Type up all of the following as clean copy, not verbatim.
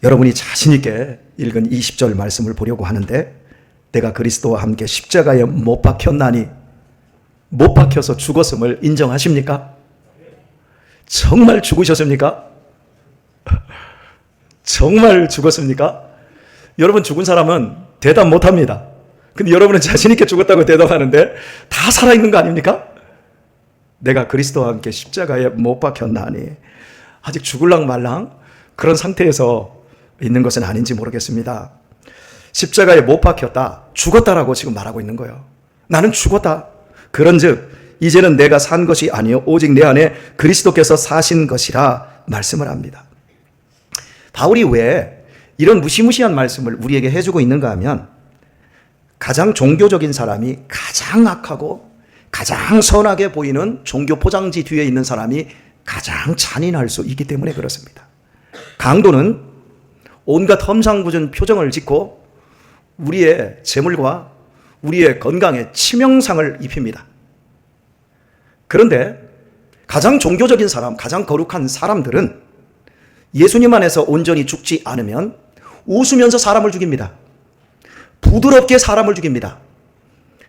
여러분이 자신 있게 읽은 20절 말씀을 보려고 하는데, 내가 그리스도와 함께 십자가에 못 박혔나니, 못 박혀서 죽었음을 인정하십니까? 정말 죽으셨습니까? 정말 죽었습니까? 여러분, 죽은 사람은 대답 못합니다. 근데 여러분은 자신 있게 죽었다고 대답하는데 다 살아있는 거 아닙니까? 내가 그리스도와 함께 십자가에 못 박혔나니, 아직 죽을랑 말랑 그런 상태에서 있는 것은 아닌지 모르겠습니다. 십자가에 못 박혔다, 죽었다라고 지금 말하고 있는 거예요. 나는 죽었다. 그런즉 이제는 내가 산 것이 아니요 오직 내 안에 그리스도께서 사신 것이라 말씀을 합니다. 바울이 왜 이런 무시무시한 말씀을 우리에게 해주고 있는가 하면, 가장 종교적인 사람이 가장 악하고 가장 선하게 보이는 종교 포장지 뒤에 있는 사람이 가장 잔인할 수 있기 때문에 그렇습니다. 강도는 온갖 험상궂은 표정을 짓고 우리의 재물과 우리의 건강에 치명상을 입힙니다. 그런데 가장 종교적인 사람, 가장 거룩한 사람들은 예수님 안에서 온전히 죽지 않으면 웃으면서 사람을 죽입니다. 부드럽게 사람을 죽입니다.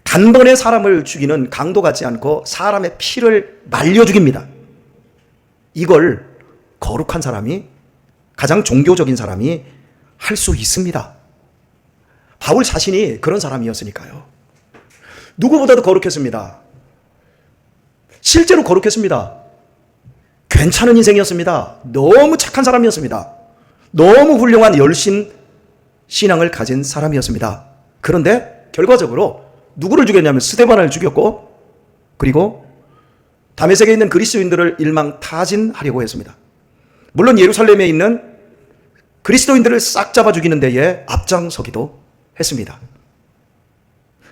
단번에 사람을 죽이는 강도 같지 않고 사람의 피를 말려 죽입니다. 이걸 거룩한 사람이, 가장 종교적인 사람이 할 수 있습니다. 바울 자신이 그런 사람이었으니까요. 누구보다도 거룩했습니다. 실제로 거룩했습니다. 괜찮은 인생이었습니다. 너무 착한 사람이었습니다. 너무 훌륭한 열심 신앙을 가진 사람이었습니다. 그런데 결과적으로 누구를 죽였냐면 스데반을 죽였고, 그리고 다메섹에 있는 그리스도인들을 일망타진하려고 했습니다. 물론 예루살렘에 있는 그리스도인들을 싹 잡아 죽이는 데에 앞장서기도 했습니다.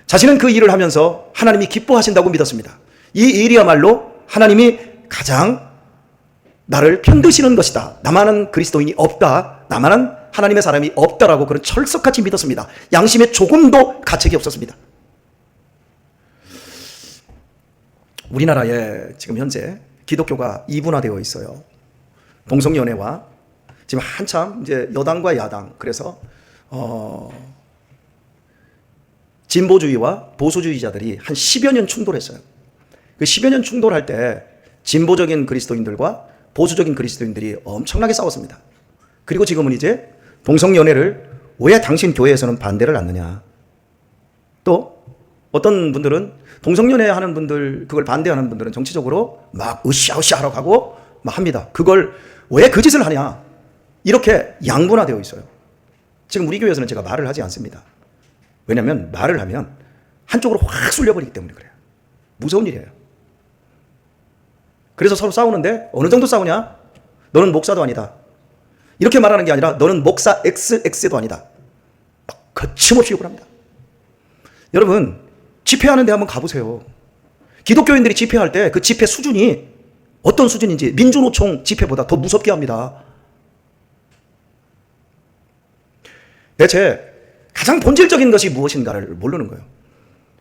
자신은 그 일을 하면서 하나님이 기뻐하신다고 믿었습니다. 이 일이야말로 하나님이 가장 나를 편드시는 것이다. 나만은 그리스도인이 없다. 나만은 하나님의 사람이 없다라고 그런 철석같이 믿었습니다. 양심에 조금도 가책이 없었습니다. 우리나라에 지금 현재 기독교가 이분화되어 있어요. 동성연애와 지금 한참 이제 여당과 야당, 그래서 진보주의와 보수주의자들이 한 10여 년 충돌했어요. 그 10여 년 충돌할 때 진보적인 그리스도인들과 보수적인 그리스도인들이 엄청나게 싸웠습니다. 그리고 지금은 이제 동성연애를 왜 당신 교회에서는 반대를 않느냐. 또 어떤 분들은 동성연애 하는 분들, 그걸 반대하는 분들은 정치적으로 막 으쌰으쌰 하러 가고 막 합니다. 그걸 왜 그 짓을 하냐. 이렇게 양분화되어 있어요. 지금 우리 교회에서는 제가 말을 하지 않습니다. 왜냐하면 말을 하면 한쪽으로 확 쏠려버리기 때문에 그래요. 무서운 일이에요. 그래서 서로 싸우는데 어느 정도 싸우냐? 너는 목사도 아니다. 이렇게 말하는 게 아니라 너는 목사 XX도 아니다. 막 거침없이 욕을 합니다. 여러분, 집회하는 데 한번 가보세요. 기독교인들이 집회할 때 그 집회 수준이 어떤 수준인지 민주노총 집회보다 더 무섭게 합니다. 대체 가장 본질적인 것이 무엇인가를 모르는 거예요.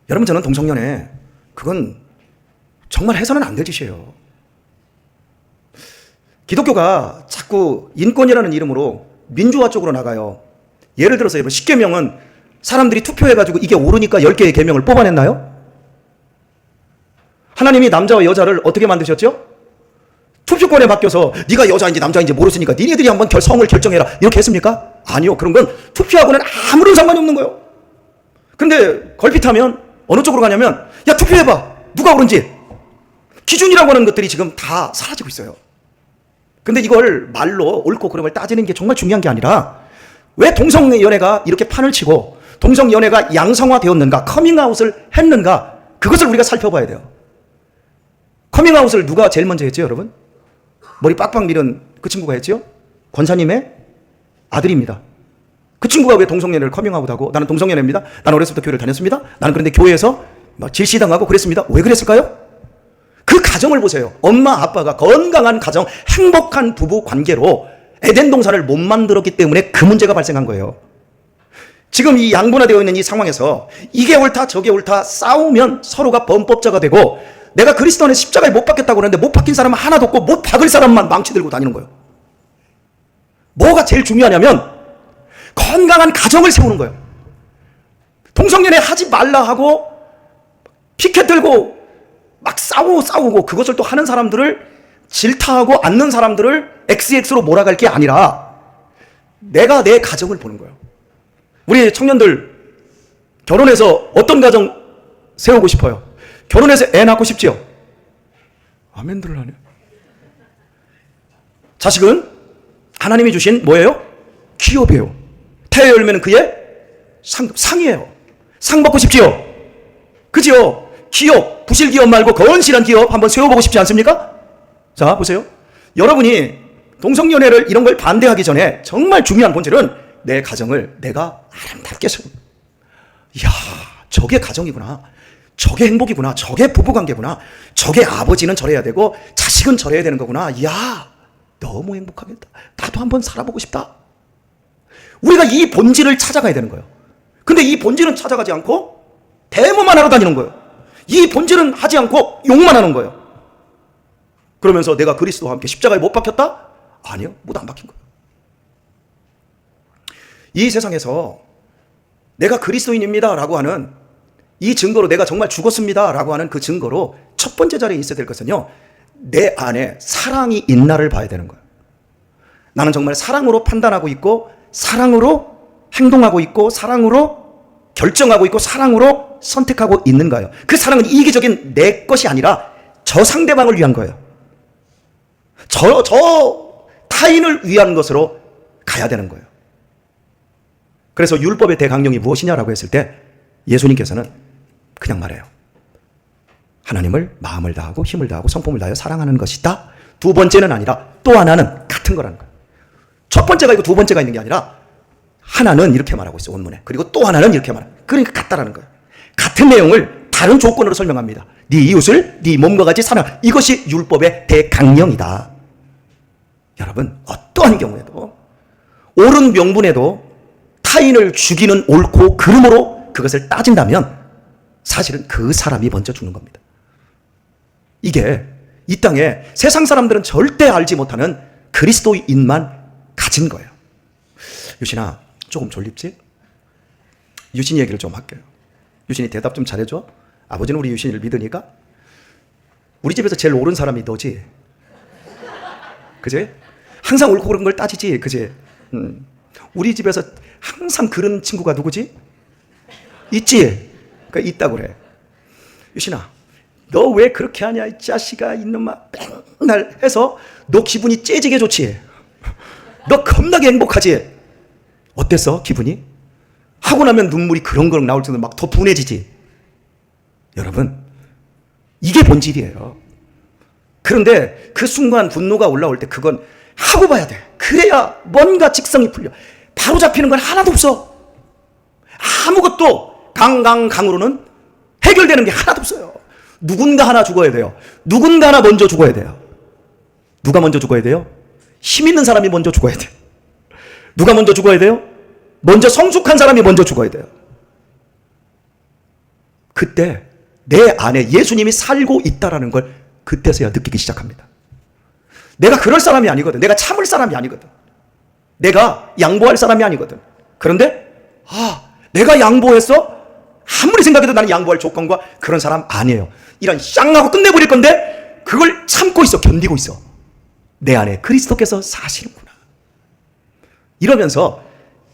여러분, 저는 동성연애, 그건 정말 해서는 안 될 짓이에요. 기독교가 자꾸 인권이라는 이름으로 민주화 쪽으로 나가요. 예를 들어서 여러분, 10계명은 사람들이 투표해가지고 이게 옳으니까 10개의 계명을 뽑아냈나요? 하나님이 남자와 여자를 어떻게 만드셨죠? 투표권에 맡겨서 네가 여자인지 남자인지 모르시니까 니네들이 한번 성을 결정해라, 이렇게 했습니까? 아니요. 그런 건 투표하고는 아무런 상관이 없는 거예요. 근데 걸핏하면 어느 쪽으로 가냐면, 야, 투표해봐, 누가 옳은지. 기준이라고 하는 것들이 지금 다 사라지고 있어요. 근데 이걸 말로 옳고 그름을 따지는 게 정말 중요한 게 아니라, 왜 동성연애가 이렇게 판을 치고 동성연애가 양성화되었는가, 커밍아웃을 했는가, 그것을 우리가 살펴봐야 돼요. 커밍아웃을 누가 제일 먼저 했죠, 여러분? 머리 빡빡 밀은 그 친구가 했죠? 권사님의 아들입니다. 그 친구가 왜 동성연애를 커밍아웃하고, 나는 동성연애입니다, 나는 어렸을 때 교회를 다녔습니다, 나는 그런데 교회에서 막 질시당하고 그랬습니다. 왜 그랬을까요? 그 가정을 보세요. 엄마 아빠가 건강한 가정, 행복한 부부 관계로 에덴 동산을 못 만들었기 때문에 그 문제가 발생한 거예요. 지금 이 양분화되어 있는 이 상황에서 이게 옳다 저게 옳다 싸우면 서로가 범법자가 되고, 내가 그리스도 안에 십자가에 못 박혔다고 그러는데 못 박힌 사람은 하나도 없고 못 박을 사람만 망치 들고 다니는 거예요. 뭐가 제일 중요하냐면 건강한 가정을 세우는 거예요. 동성연애 하지 말라 하고 피켓 들고 막 싸우고 그것을 또 하는 사람들을 질타하고 앉는 사람들을 XX로 몰아갈 게 아니라 내가 내 가정을 보는 거예요. 우리 청년들 결혼해서 어떤 가정 세우고 싶어요? 결혼해서 애 낳고 싶지요? 아멘들을 하네. 자식은 하나님이 주신 뭐예요? 기업이에요. 태의 열매는 그의 상이에요. 상 받고 싶지요? 그지요? 기업, 부실 기업 말고 건실한 기업 한번 세워보고 싶지 않습니까? 자, 보세요. 여러분이 동성연애를 이런 걸 반대하기 전에 정말 중요한 본질은 내 가정을 내가 아름답게 세우는. 이야, 저게 가정이구나. 저게 행복이구나. 저게 부부관계구나. 저게 아버지는 저래야 되고 자식은 저래야 되는 거구나. 이야, 너무 행복하겠다. 나도 한번 살아보고 싶다. 우리가 이 본질을 찾아가야 되는 거예요. 근데 이 본질은 찾아가지 않고 데모만 하러 다니는 거예요. 이 본질은 하지 않고 욕만 하는 거예요. 그러면서 내가 그리스도와 함께 십자가에 못 박혔다? 아니요, 못 안 박힌 거예요. 이 세상에서 내가 그리스도인입니다 라고 하는 이 증거로, 내가 정말 죽었습니다 라고 하는 그 증거로 첫 번째 자리에 있어야 될 것은요, 내 안에 사랑이 있나를 봐야 되는 거예요. 나는 정말 사랑으로 판단하고 있고, 사랑으로 행동하고 있고, 사랑으로 결정하고 있고, 사랑으로 선택하고 있는가요? 그 사랑은 이기적인 내 것이 아니라 저 상대방을 위한 거예요. 저 타인을 위한 것으로 가야 되는 거예요. 그래서 율법의 대강령이 무엇이냐라고 했을 때 예수님께서는 그냥 말해요. 하나님을 마음을 다하고 힘을 다하고 성품을 다하여 사랑하는 것이다. 두 번째는 아니라 또 하나는 같은 거라는 거예요. 첫 번째가 있고 두 번째가 있는 게 아니라 하나는 이렇게 말하고 있어요, 원문에. 그리고 또 하나는 이렇게 말해요. 그러니까 같다라는 거예요. 같은 내용을 다른 조건으로 설명합니다. 네 이웃을 네 몸과 같이 사랑. 이것이 율법의 대강령이다. 여러분, 어떠한 경우에도 옳은 명분에도 타인을 죽이는 옳고 그름으로 그것을 따진다면 사실은 그 사람이 먼저 죽는 겁니다. 이게 이 땅에 세상 사람들은 절대 알지 못하는 그리스도인만 가진 거예요. 유신아, 조금 졸립지? 유신이 얘기를 좀 할게요. 유신이 대답 좀 잘해줘. 아버지는 우리 유신이를 믿으니까. 우리 집에서 제일 옳은 사람이 너지. 그지? 항상 옳고 그른 걸 따지지. 그지? 우리 집에서 항상 그런 친구가 누구지? 있지? 그러니까 있다고 그래. 유신아, 너 왜 그렇게 하냐 이 자식아, 있는마 맨날 해서 너 기분이 째지게 좋지? 너 겁나게 행복하지? 어땠어 기분이? 하고 나면 눈물이 그렁그렁 나올 정도로 막 더 분해지지? 여러분, 이게 본질이에요. 그런데 그 순간 분노가 올라올 때 그건 하고 봐야 돼. 그래야 뭔가 직성이 풀려. 바로 잡히는 건 하나도 없어. 아무것도 강으로는 해결되는 게 하나도 없어요. 누군가 하나 죽어야 돼요. 누군가 하나 먼저 죽어야 돼요. 누가 먼저 죽어야 돼요? 힘 있는 사람이 먼저 죽어야 돼. 누가 먼저 죽어야 돼요? 먼저 성숙한 사람이 먼저 죽어야 돼요. 그때 내 안에 예수님이 살고 있다라는 걸 그때서야 느끼기 시작합니다. 내가 그럴 사람이 아니거든. 내가 참을 사람이 아니거든. 내가 양보할 사람이 아니거든. 그런데 내가 양보했어? 아무리 생각해도 나는 양보할 조건과 그런 사람 아니에요. 이런 쌍하고 끝내버릴 건데 그걸 참고 있어. 견디고 있어. 내 안에 그리스도께서 사시는구나. 이러면서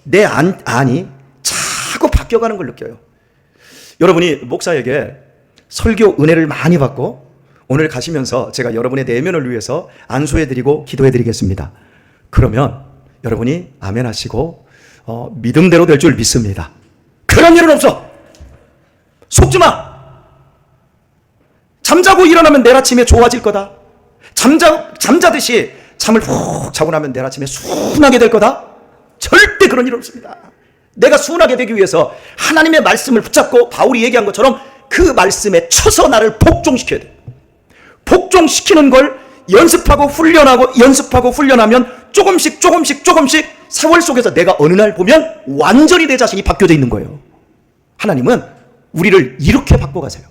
내 안이 자꾸 바뀌어가는 걸 느껴요. 여러분이 목사에게 설교 은혜를 많이 받고 오늘 가시면서 제가 여러분의 내면을 위해서 안수해드리고 기도해드리겠습니다. 그러면 여러분이 아멘 하시고 믿음대로 될 줄 믿습니다. 그런 일은 없어. 속지 마. 잠자고 일어나면 내일 아침에 좋아질 거다. 잠자듯이 잠을 훅 자고 나면 내일 아침에 순하게 될 거다. 절대 그런 일 없습니다. 내가 순하게 되기 위해서 하나님의 말씀을 붙잡고 바울이 얘기한 것처럼 그 말씀에 쳐서 나를 복종시켜야 돼. 복종시키는 걸 연습하고 훈련하면 조금씩 세월 속에서 내가 어느 날 보면 완전히 내 자신이 바뀌어져 있는 거예요. 하나님은 우리를 이렇게 바꿔가세요.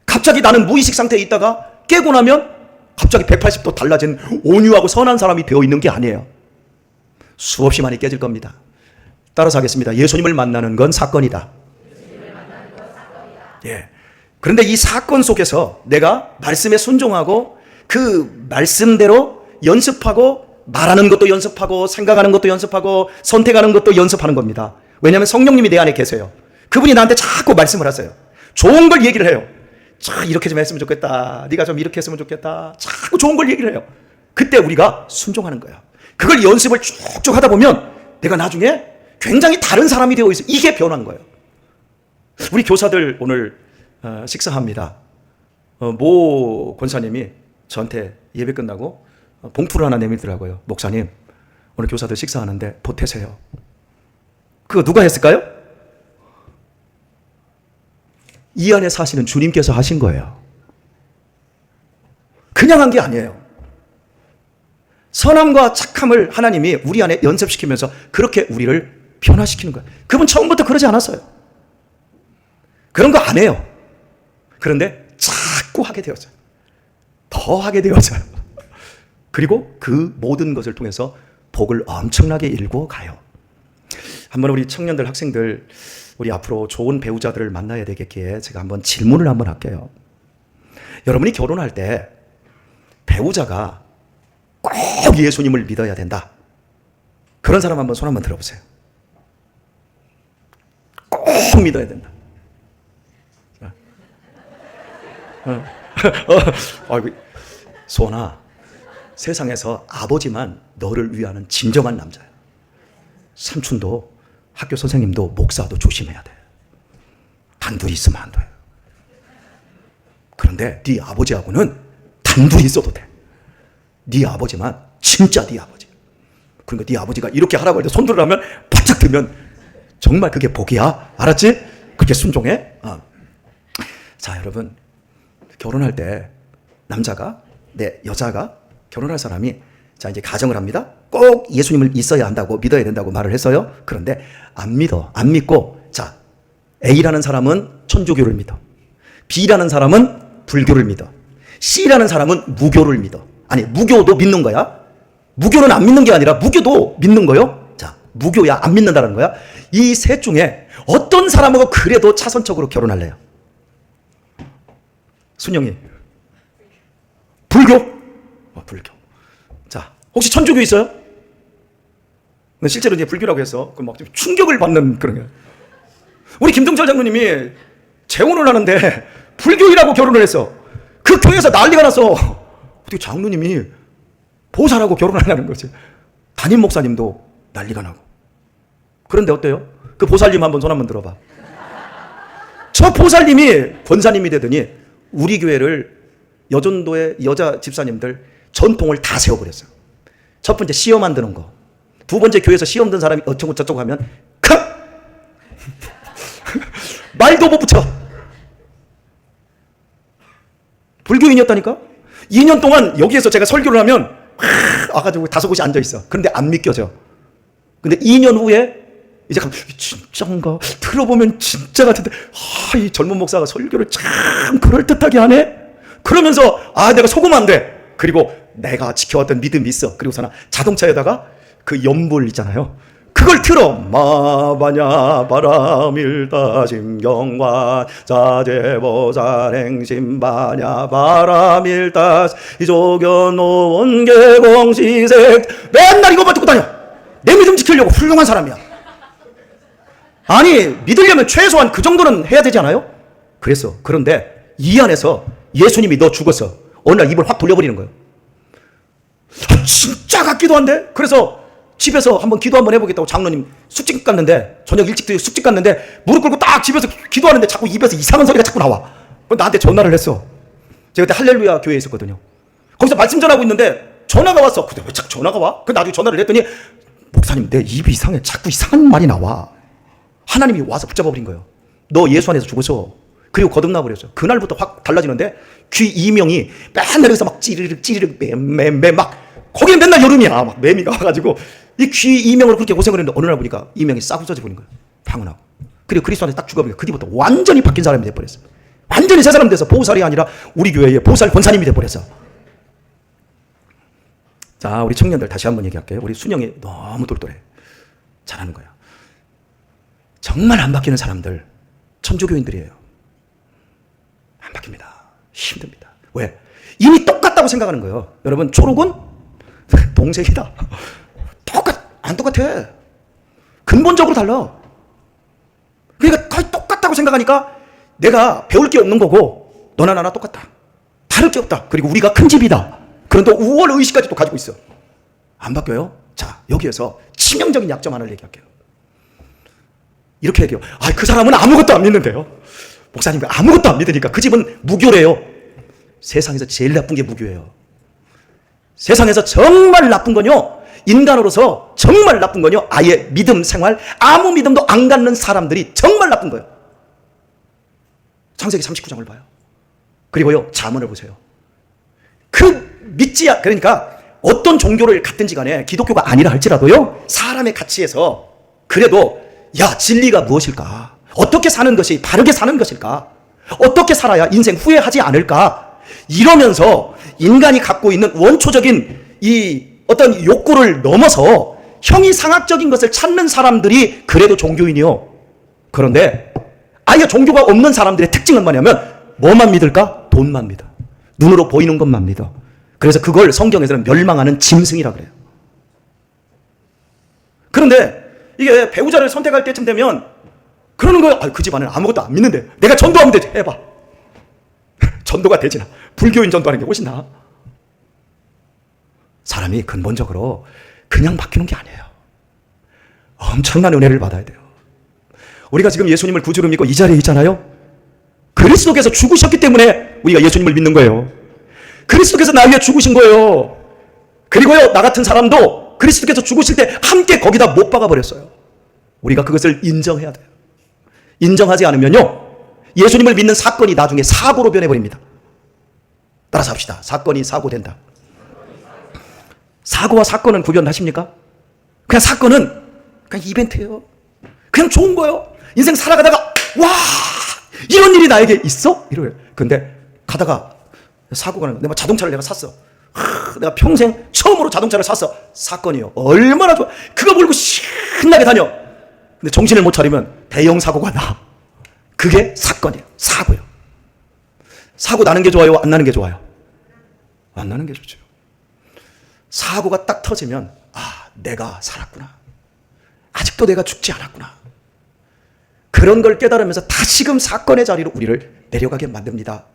갑자기 나는 무의식 상태에 있다가 깨고 나면 갑자기 180도 달라진 온유하고 선한 사람이 되어 있는 게 아니에요. 수없이 많이 깨질 겁니다. 따라서 하겠습니다. 예수님을 만나는 건 사건이다. 예. 그런데 이 사건 속에서 내가 말씀에 순종하고 그 말씀대로 연습하고 말하는 것도 연습하고 생각하는 것도 연습하고 선택하는 것도 연습하는 겁니다. 왜냐하면 성령님이 내 안에 계세요. 그분이 나한테 자꾸 말씀을 하세요. 좋은 걸 얘기를 해요. 자, 이렇게 좀 했으면 좋겠다. 네가 좀 이렇게 했으면 좋겠다. 자꾸 좋은 걸 얘기를 해요. 그때 우리가 순종하는 거야. 그걸 연습을 쭉쭉 하다 보면 내가 나중에 굉장히 다른 사람이 되어 있어요. 이게 변한 거예요. 우리 교사들 오늘 식사합니다. 모 권사님이 저한테 예배 끝나고 봉투를 하나 내밀더라고요. 목사님, 오늘 교사들 식사하는데 보태세요. 그거 누가 했을까요? 이 안에 사시는 주님께서 하신 거예요. 그냥 한 게 아니에요. 선함과 착함을 하나님이 우리 안에 연습시키면서 그렇게 우리를 변화시키는 거예요. 그분 처음부터 그러지 않았어요. 그런 거 안 해요. 그런데 자꾸 하게 되었어요. 더 하게 되었어요. 그리고 그 모든 것을 통해서 복을 엄청나게 일고 가요. 한번 우리 청년들, 학생들, 우리 앞으로 좋은 배우자들을 만나야 되겠기에 제가 한번 질문을 한번 할게요. 여러분이 결혼할 때 배우자가 꼭 예수님을 믿어야 된다. 그런 사람 한번 손 한번 들어보세요. 꼭 믿어야 된다. 소원아, 세상에서 아버지만 너를 위하는 진정한 남자야. 삼촌도 학교 선생님도 목사도 조심해야 돼. 단둘이 있으면 안 돼. 그런데 네 아버지하고는 단둘이 있어도 돼. 네 아버지만 진짜 네 아버지. 그러니까 네 아버지가 이렇게 하라고 할 때 손들을 하면 바짝 들면 정말 그게 복이야. 알았지? 그렇게 순종해. 자, 여러분, 결혼할 때 남자가, 여자가 결혼할 사람이 자, 이제 가정을 합니다. 꼭 예수님을 있어야 한다고, 믿어야 된다고 말을 했어요. 그런데 안 믿고, 자, A라는 사람은 천주교를 믿어. B라는 사람은 불교를 믿어. C라는 사람은 무교를 믿어. 아니, 무교도 믿는 거야. 무교는 안 믿는 게 아니라 무교도 믿는 거요. 자, 무교야, 안 믿는다는 거야. 이 셋 중에 어떤 사람하고 그래도 차선적으로 결혼할래요? 순영이. 불교? 불교. 자, 혹시 천주교 있어요? 실제로 이제 불교라고 해서 막 충격을 받는 그런 거예요. 우리 김동철 장로님이 재혼을 하는데 불교인하고 결혼을 했어. 그 교회에서 난리가 났어. 어떻게 장로님이 보살하고 결혼을 하냐는 거지. 담임 목사님도 난리가 나고. 그런데 어때요? 그 보살님 한번 손 한번 들어봐. 저 보살님이 권사님이 되더니 우리 교회를 여전도의 여자 집사님들 전통을 다 세워버렸어요. 첫 번째 시험 안 드는 거. 두 번째 교회에서 시험 든 사람이 어쩌고 저쩌고 하면 말도 못 붙여. 불교인이었다니까? 2년 동안 여기에서 제가 설교를 하면 와가지고 5곳이 앉아있어. 그런데 안 믿겨져. 근데 2년 후에 이제 진짜인가? 들어보면 진짜 같은데 이 젊은 목사가 설교를 참 그럴듯하게 하네? 그러면서 내가 속으면 안 돼. 그리고 내가 지켜왔던 믿음이 있어. 그리고서는 자동차에다가 그 연불 있잖아요. 그걸 틀어. 마바냐 바람일다 심경관 자제보살행심바냐 바람일다 이조견노원 개공시색. 맨날 이거만 듣고 다녀. 내 믿음 지키려고 훌륭한 사람이야. 아니, 믿으려면 최소한 그 정도는 해야 되지 않아요? 그랬어. 그런데 이 안에서 예수님이 너 죽었어. 어느 날 입을 확 돌려버리는 거예요. 진짜 같기도 한데? 그래서 집에서 한번 기도 한번 해보겠다고 장로님 숙직 갔는데, 저녁 일찍 숙직 갔는데 무릎 꿇고 딱 집에서 기도하는데 자꾸 입에서 이상한 소리가 자꾸 나와. 나한테 전화를 했어. 제가 그때 할렐루야 교회에 있었거든요. 거기서 말씀 전하고 있는데 전화가 왔어. 근데 왜 자꾸 전화가 와? 그 나중에 전화를 했더니 목사님, 내 입이 이상해. 자꾸 이상한 말이 나와. 하나님이 와서 붙잡아버린 거예요. 너 예수 안에서 죽었어. 그리고 거듭나버렸어. 그날부터 확 달라지는데 귀 이명이 맨날 여기서 막 찌르륵 맴 막 거기는 맨날 여름이야. 막 매미가 와가지고 이 귀 이명으로 그렇게 고생을 했는데 어느 날 보니까 이명이 싹 부서져 버린 거예요. 방언하고. 그리고 그리스도 안에 딱 죽어버리니까 그 뒤부터 완전히 바뀐 사람이 돼버렸어. 완전히 새 사람 돼서 보살이 아니라 우리 교회의 보살 권사님이 돼버렸어. 자, 우리 청년들 다시 한번 얘기할게요. 우리 순영이 너무 똘똘해. 잘하는 거야. 정말 안 바뀌는 사람들, 천주교인들이에요. 안 바뀝니다. 힘듭니다. 왜? 이미 똑같다고 생각하는 거예요. 여러분, 초록은 동색이다. 안 똑같아. 근본적으로 달라. 그러니까 거의 똑같다고 생각하니까 내가 배울 게 없는 거고 너나 나나 똑같다. 다를 게 없다. 그리고 우리가 큰 집이다. 그런데 우월 의식까지 또 가지고 있어. 안 바뀌어요? 자, 여기에서 치명적인 약점 하나를 얘기할게요. 이렇게 얘기해요. 아, 그 사람은 아무것도 안 믿는데요. 목사님, 아무것도 안 믿으니까 그 집은 무교래요. 세상에서 제일 나쁜 게 무교예요. 세상에서 정말 나쁜 건요, 인간으로서 정말 나쁜 건요, 아예 믿음 생활, 아무 믿음도 안 갖는 사람들이 정말 나쁜 거예요. 창세기 39장을 봐요. 그리고요, 잠언을 보세요. 그러니까 어떤 종교를 갖든지 간에 기독교가 아니라 할지라도요, 사람의 가치에서 그래도 야, 진리가 무엇일까? 어떻게 사는 것이 바르게 사는 것일까? 어떻게 살아야 인생 후회하지 않을까? 이러면서 인간이 갖고 있는 원초적인 이 어떤 욕구를 넘어서 형이상학적인 것을 찾는 사람들이 그래도 종교인이요. 그런데 아예 종교가 없는 사람들의 특징은 뭐냐면 뭐만 믿을까? 돈만 믿어. 눈으로 보이는 것만 믿어. 그래서 그걸 성경에서는 멸망하는 짐승이라 그래요. 그런데 이게 배우자를 선택할 때쯤 되면 그러는 거예요. 그 집안은 아무것도 안 믿는데 내가 전도하면 되지. 해봐. 전도가 되지나. 불교인 전도하는 게 훨씬 나아. 사람이 근본적으로 그냥 바뀌는 게 아니에요. 엄청난 은혜를 받아야 돼요. 우리가 지금 예수님을 구주로 믿고 이 자리에 있잖아요. 그리스도께서 죽으셨기 때문에 우리가 예수님을 믿는 거예요. 그리스도께서 나 위해 죽으신 거예요. 그리고요, 나 같은 사람도 그리스도께서 죽으실 때 함께 거기다 못 박아 버렸어요. 우리가 그것을 인정해야 돼요. 인정하지 않으면요, 예수님을 믿는 사건이 나중에 사고로 변해버립니다. 따라서 합시다. 사건이 사고된다. 사고와 사건은 구별하십니까? 그냥 사건은 그냥 이벤트예요. 그냥 좋은 거예요. 인생 살아가다가 와, 이런 일이 나에게 있어? 이래요. 근데 가다가 사고가 나는 거야. 내가 자동차를 내가 샀어. 내가 평생 처음으로 자동차를 샀어. 사건이요. 얼마나 좋아. 그거 몰고 신나게 다녀. 근데 정신을 못 차리면 대형 사고가 나. 그게 사건이에요. 사고요. 사고 나는 게 좋아요? 안 나는 게 좋아요? 안 나는 게 좋죠. 사고가 딱 터지면 내가 살았구나. 아직도 내가 죽지 않았구나. 그런 걸 깨달으면서 다시금 사건의 자리로 우리를 내려가게 만듭니다.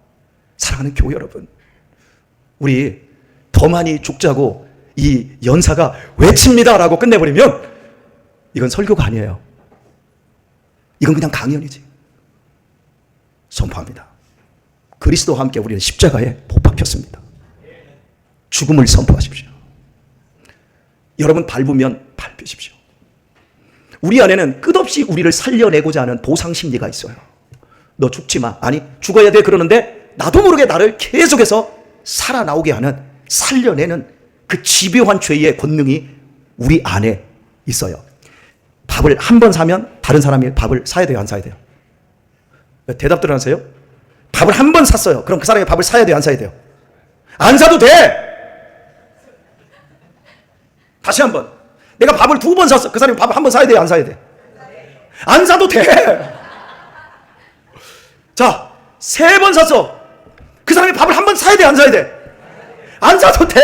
사랑하는 교회 여러분, 우리 더 많이 죽자고 이 연사가 외칩니다라고 끝내버리면 이건 설교가 아니에요. 이건 그냥 강연이지. 선포합니다. 그리스도와 함께 우리는 십자가에 못 박혔습니다. 죽음을 선포하십시오. 여러분 밟으면 밟으십시오. 우리 안에는 끝없이 우리를 살려내고자 하는 보상 심리가 있어요. 너 죽지 마. 아니, 죽어야 돼. 그러는데 나도 모르게 나를 계속해서 살아나오게 하는, 살려내는 그 집요한 죄의 권능이 우리 안에 있어요. 밥을 한 번 사면 다른 사람이 밥을 사야 돼요? 안 사야 돼요? 대답들 하세요? 밥을 한 번 샀어요. 그럼 그 사람이 밥을 사야 돼요? 안 사야 돼요? 안 사도 돼! 다시 한 번. 내가 밥을 2번 샀어. 그 사람이 밥을 한 번 사야 돼요? 안 사야 돼? 안 사도 돼! 자, 3번 샀어. 그 사람이 밥을 한 번 사야 돼? 안 사야 돼? 안 사도 돼!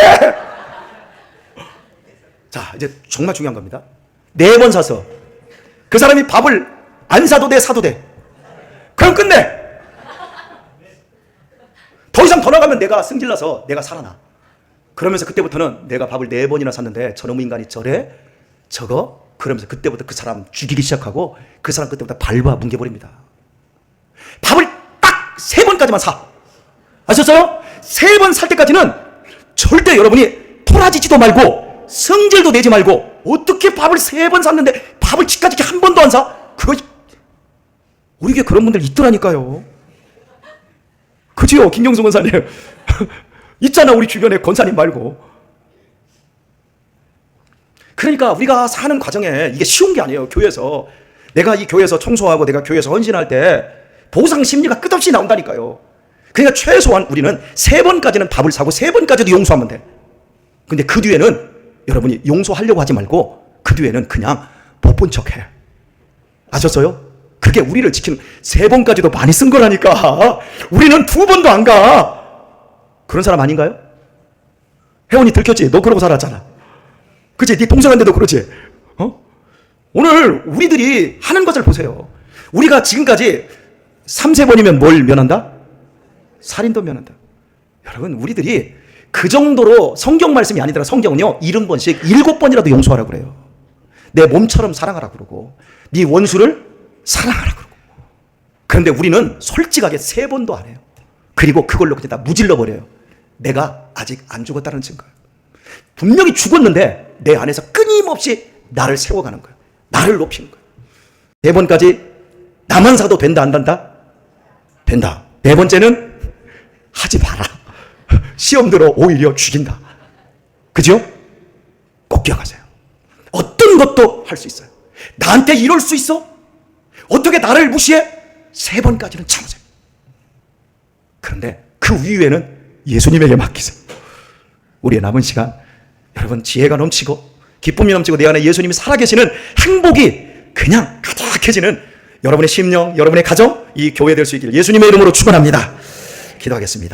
자, 이제 정말 중요한 겁니다. 4번 샀어. 그 사람이 밥을 안 사도 돼? 사도 돼? 그럼 끝내! 더 이상 더 나가면 내가 승질나서 내가 살아나. 그러면서 그때부터는 내가 밥을 4번이나 샀는데 저놈의 인간이 저래? 저거? 그러면서 그때부터 그 사람 죽이기 시작하고 그 사람 그때부터 밟아 뭉개버립니다. 밥을 딱 3번까지만 사. 아셨어요? 3번 살 때까지는 절대 여러분이 토라지지도 말고 성질도 내지 말고 어떻게 밥을 3번 샀는데 밥을 집까지 한 번도 안 사? 그거 우리 교회 그런 분들 있더라니까요. 그지요, 김경수 권사님. 있잖아, 우리 주변에 권사님 말고. 그러니까 우리가 사는 과정에 이게 쉬운 게 아니에요. 교회에서 내가 이 교회에서 청소하고 내가 교회에서 헌신할 때 보상 심리가 끝없이 나온다니까요. 그러니까 최소한 우리는 3번까지는 밥을 사고 3번까지도 용서하면 돼. 근데 그 뒤에는 여러분이 용서하려고 하지 말고 그 뒤에는 그냥 못 본 척해. 아셨어요? 그게 우리를 지키는 3번까지도 많이 쓴 거라니까. 우리는 2번도 안 가. 그런 사람 아닌가요? 혜원이 들켰지? 너 그러고 살았잖아. 그치? 네 동생한테도 그러지? 오늘 우리들이 하는 것을 보세요. 우리가 지금까지 3-4번이면 뭘 면한다? 살인도 면한다. 여러분, 우리들이 그 정도로 성경 말씀이 아니더라. 성경은요, 70번씩 7번이라도 용서하라고 그래요. 내 몸처럼 사랑하라고 그러고, 네 원수를 사랑하라고 그러고. 그런데 우리는 솔직하게 3번도 안 해요. 그리고 그걸로 그냥 다 무질러 버려요. 내가 아직 안 죽었다는 증거예요. 분명히 죽었는데 내 안에서 끊임없이 나를 세워가는 거예요. 나를 높이는 거예요. 3번까지 나만 사도 된다, 안 된다? 된다. 4번째는 하지 마라. 시험 들어 오히려 죽인다. 그죠? 꼭 기억하세요. 어떤 것도 할 수 있어요. 나한테 이럴 수 있어? 어떻게 나를 무시해? 3번까지는 참으세요. 그런데 그 이후에는 예수님에게 맡기세요. 우리의 남은 시간, 여러분 지혜가 넘치고 기쁨이 넘치고 내 안에 예수님이 살아계시는 행복이 그냥 가득해지는 여러분의 심령, 여러분의 가정, 이 교회 될 수 있기를 예수님의 이름으로 축원합니다. 기도하겠습니다.